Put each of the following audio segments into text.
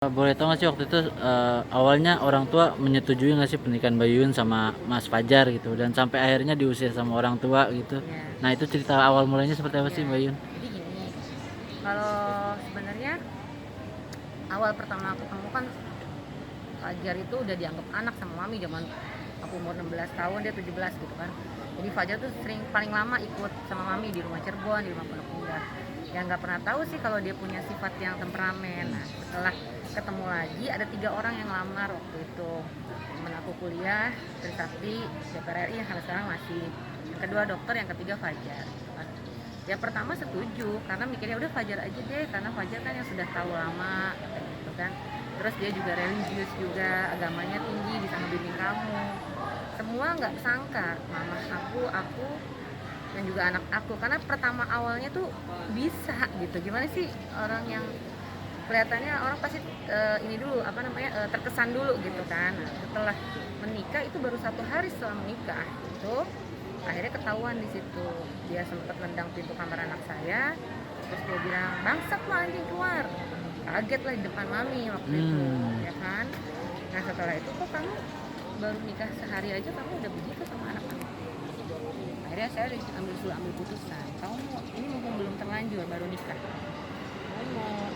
Boleh tahu nggak sih waktu itu awalnya orang tua menyetujui nggak sih pernikahan Bayun sama Mas Fajar gitu dan sampai akhirnya diusir sama orang tua gitu. Ya, Nah itu cerita awal mulanya seperti apa sih ya. Bayun? Jadi gini, kalau sebenarnya awal pertama aku ketemu kan Fajar itu udah dianggap anak sama mami zaman aku umur 16 tahun, dia 17 gitu kan. Jadi Fajar tuh sering paling lama ikut sama mami di rumah Cirebon, di rumah Pondok Indah. Ya nggak pernah tahu sih kalau dia punya sifat yang temperamen. Nah, setelah ketemu lagi ada 3 orang yang lamar waktu itu. Temen aku kuliah, Trisakti, DPR RI yang sampai sekarang masih. Yang kedua dokter, yang ketiga Fajar. Ya pertama setuju karena mikirnya udah Fajar aja deh, karena Fajar kan yang sudah tahu lama gitu kan. Terus dia juga religius juga, agamanya tinggi, bisa ngebimbing kamu. Semua nggak sangka mama aku dan juga anak aku, karena pertama awalnya tuh bisa gitu. Gimana sih orang yang kelihatannya orang pasti ini dulu apa namanya terkesan dulu gitu kan. Nah, setelah menikah itu baru 1 hari setelah menikah itu akhirnya ketahuan di situ. Dia sempat nendang pintu kamar anak saya, terus dia bilang bangsat lo anjing keluar. Kaget lah di depan mami waktu itu ya kan. Nah setelah itu kok kamu baru nikah sehari aja kamu udah begitu sama anak kamu. Akhirnya saya ambil putusan, kamu mau ini mumpung belum terlanjur baru nikah, kamu mau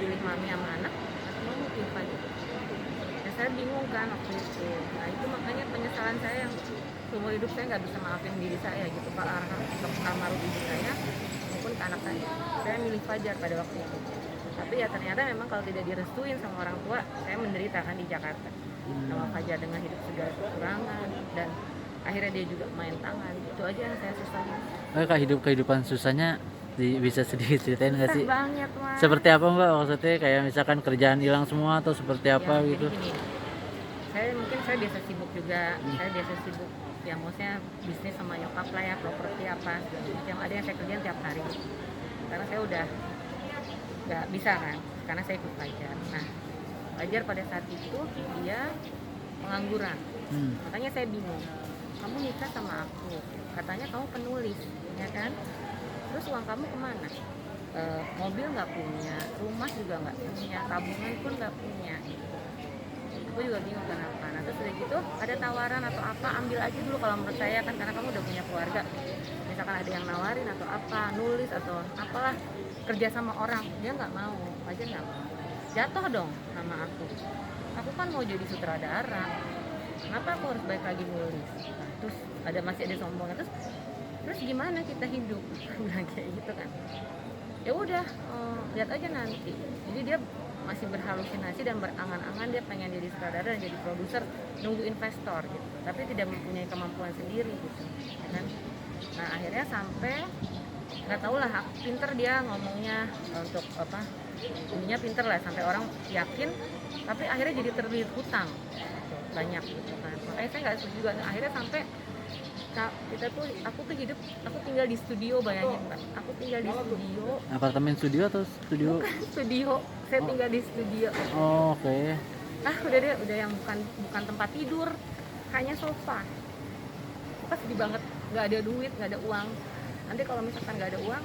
pilih mami sama anak atau mau pilih Fajar. Ya saya bingung kan waktu itu. Nah itu makanya penyesalan saya yang seumur hidup saya nggak bisa maafin diri saya gitu, Pak almarhum ibu saya maupun ke anak saya milih Fajar pada waktu itu. Tapi ya ternyata memang kalau tidak direstuin sama orang tua, saya menderita kan di Jakarta sama Fajar dengan hidup segala kekurangan, dan akhirnya dia juga main tangan. Itu aja yang saya sesali. Kak kehidupan susahnya bisa sedikit ceritain nggak Susah sih? banget mas. Seperti apa Mbak maksudnya kayak misalkan kerjaan hilang semua atau seperti Ya apa jadi gitu? gini, saya biasa sibuk juga. Saya biasa sibuk ya, maksudnya bisnis sama nyokap lah ya, properti apa yang ada yang saya kerjain tiap hari karena saya udah nggak bisa kan, karena saya ikut Fajar. Nah Fajar pada saat itu dia pengangguran. Makanya saya bingung, kamu nikah sama aku, katanya kamu penulis ya kan, terus uang kamu kemana? Mobil nggak punya, rumah juga nggak punya, tabungan pun nggak punya. Aku juga bingung kenapa. Nah terus udah gitu ada tawaran atau apa, ambil aja dulu kalau menurut saya kan, karena kamu udah punya keluarga. Misalkan ada yang nawarin atau apa, nulis atau apalah, kerja sama orang, dia nggak mau, aja nggak mau. Jatuh dong sama aku kan mau jadi sutradara, kenapa aku harus balik lagi nulis? Nah, terus masih ada sombongnya, terus gimana kita hidup? Bilang kayak gitu kan. Ya udah, lihat aja nanti. Jadi dia masih berhalusinasi dan berangan-angan dia pengen jadi sutradara dan jadi produser, nunggu investor gitu, tapi tidak mempunyai kemampuan sendiri gitu ya kan. Nah akhirnya sampai nggak tahu lah, pinter dia ngomongnya untuk apa, ininya pinter lah sampai orang yakin, tapi akhirnya jadi terlilit hutang banyak gitu kan. Makanya saya nggak setuju juga. Akhirnya sampai aku tinggal di studio, bayangin Pak, aku tinggal di studio. Apartemen studio atau studio? Bukan studio, saya tinggal di studio. Oh, oke. Udah deh, udah yang bukan tempat tidur, hanya sofa. Pas sedih banget, nggak ada duit, nggak ada uang. Nanti kalau misalkan nggak ada uang,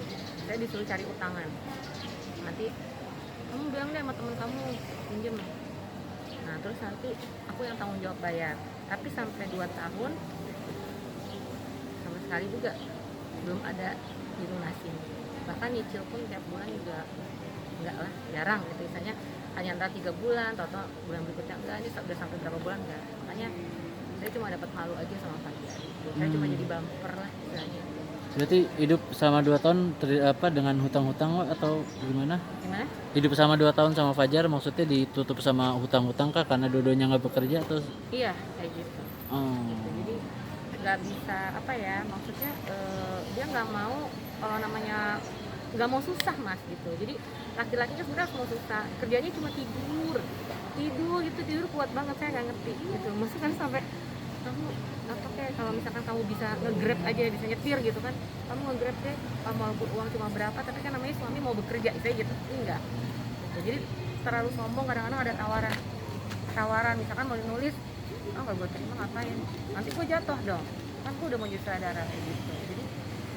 saya disuruh cari utangan. Nanti kamu bilang deh sama temen kamu pinjem. Nah terus nanti aku yang tanggung jawab bayar. Tapi sampai 2 tahun sama sekali juga belum ada dilunasin. Bahkan nyicil pun tiap bulan juga enggak lah, jarang gitu. Misalnya hanya antara 3 bulan, atau bulan berikutnya enggak, ini udah sampai berapa bulan enggak. Makanya saya cuma dapat malu aja sama Fajar. Saya cuma jadi bumper lah istilahnya. Berarti hidup sama 2 tahun dengan hutang-hutang atau gimana? Gimana? Hidup sama 2 tahun sama Fajar maksudnya ditutup sama hutang-hutang kah karena dua-duanya nggak bekerja atau? Iya kayak gitu. Gitu. Jadi nggak bisa apa ya, maksudnya dia nggak mau, kalau namanya nggak mau susah mas gitu. Jadi laki-laki kan sebenarnya harus mau susah, kerjanya cuma tidur kuat banget. Saya nggak ngerti gitu, maksudnya kan sampai kamu apa kayak kalau misalkan kamu bisa nge-grab aja, bisa nyetir gitu kan, kamu nge-grab deh, walaupun uang cuma berapa, tapi kan namanya suami mau bekerja, saya gitu. Enggak gitu. Jadi terlalu sombong. Kadang-kadang ada tawaran misalkan mau nulis, nggak gue terima, ngapain, nanti gue jatuh dong, kan gue udah mau jadi sutradara kayak gitu. Jadi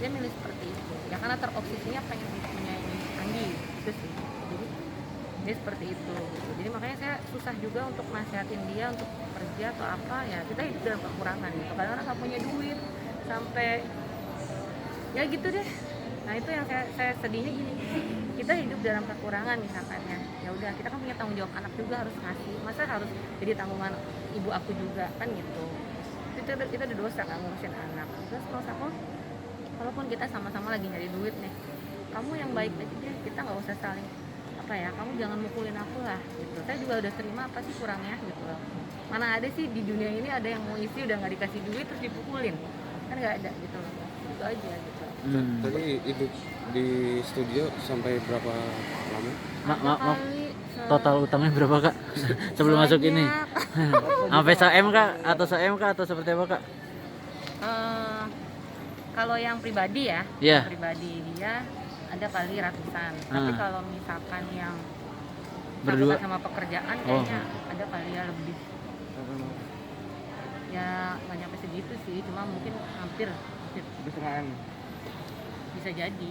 dia milih seperti itu ya karena terobsesinya pengen menyayangi Anggi itu sih. Jadi dia seperti itu gitu. Jadi makanya saya susah juga untuk nasihatin dia untuk kerja atau apa, ya kita hidup dalam kekurangan gitu, kadang-kadang nggak punya duit sampai ya gitu deh. Nah itu yang saya sedihnya gini, kita hidup dalam kekurangan misalkan ya udah kita kan punya tanggung jawab, anak juga harus ngasih, masa harus jadi tanggungan ibu aku juga kan gitu. Kita udah dosa kan ngurusin anak. Terus kalau aku, walaupun kita sama-sama lagi nyari duit nih, kamu yang baik aja deh, kita nggak usah saling apa ya, kamu jangan mukulin aku lah gitu. Saya juga udah terima, apa sih kurangnya gitu loh. Mana ada sih di dunia ini ada yang mau isi udah nggak dikasih duit terus dipukulin, kan nggak ada gitu loh. Itu aja gitu. Tadi hidup di studio sampai berapa lama? Total utangnya berapa kak sebelum masuk ini? Sampai se-M kak atau se-M kak atau seperti apa kak? Kalau yang pribadi ya, Iya. pribadi dia ada kali ratusan. Tapi kalau misalkan yang Berdua? sama pekerjaan kayaknya ada kali ya lebih. Ya nggak nyampe segitu sih, cuma mungkin hampir bisa jadi.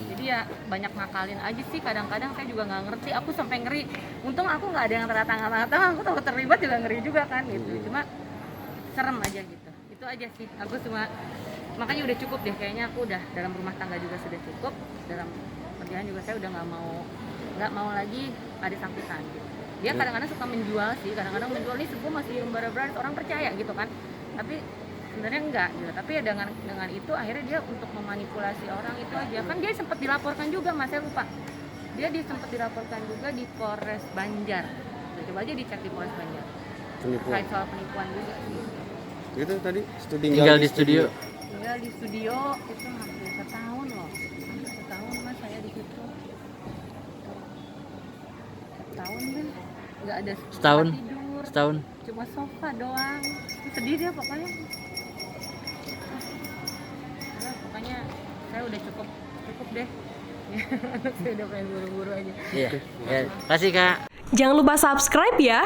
Jadi ya banyak ngakalin aja sih, kadang-kadang saya juga nggak ngerti, aku sampai ngeri. Untung aku nggak ada yang ternyata aku tahu terlibat juga ngeri juga kan gitu. Cuma serem aja gitu. Itu aja sih. Aku cuma makanya udah cukup deh, kayaknya aku udah dalam rumah tangga juga sudah cukup, dalam kerjaan juga saya udah nggak mau lagi ada sakitan gitu. Dia kadang-kadang suka menjual sih, kadang-kadang menjual nih sebuah masih lembar-lembar, orang percaya gitu kan, tapi sebenarnya enggak gitu. Tapi ya dengan itu akhirnya dia untuk memanipulasi orang itu aja kan. Dia sempat dilaporkan juga, mas, saya lupa, dia sempat dilaporkan juga di Polres Banjar. Coba aja dicek di Polres Banjar terkait soal penipuan juga sih. Itu tadi Tinggal di studio. Tinggal di studio itu hampir setahun loh, hampir setahun mas saya di situ. Setahun kan, nggak ada Setahun? tempat tidur, Setahun. cuma sofa doang. Sedih dia pokoknya. Nah, pokoknya saya udah cukup deh. Saya udah pengen buru-buru aja. Iya. Ya, kasih kak. Jangan lupa subscribe ya.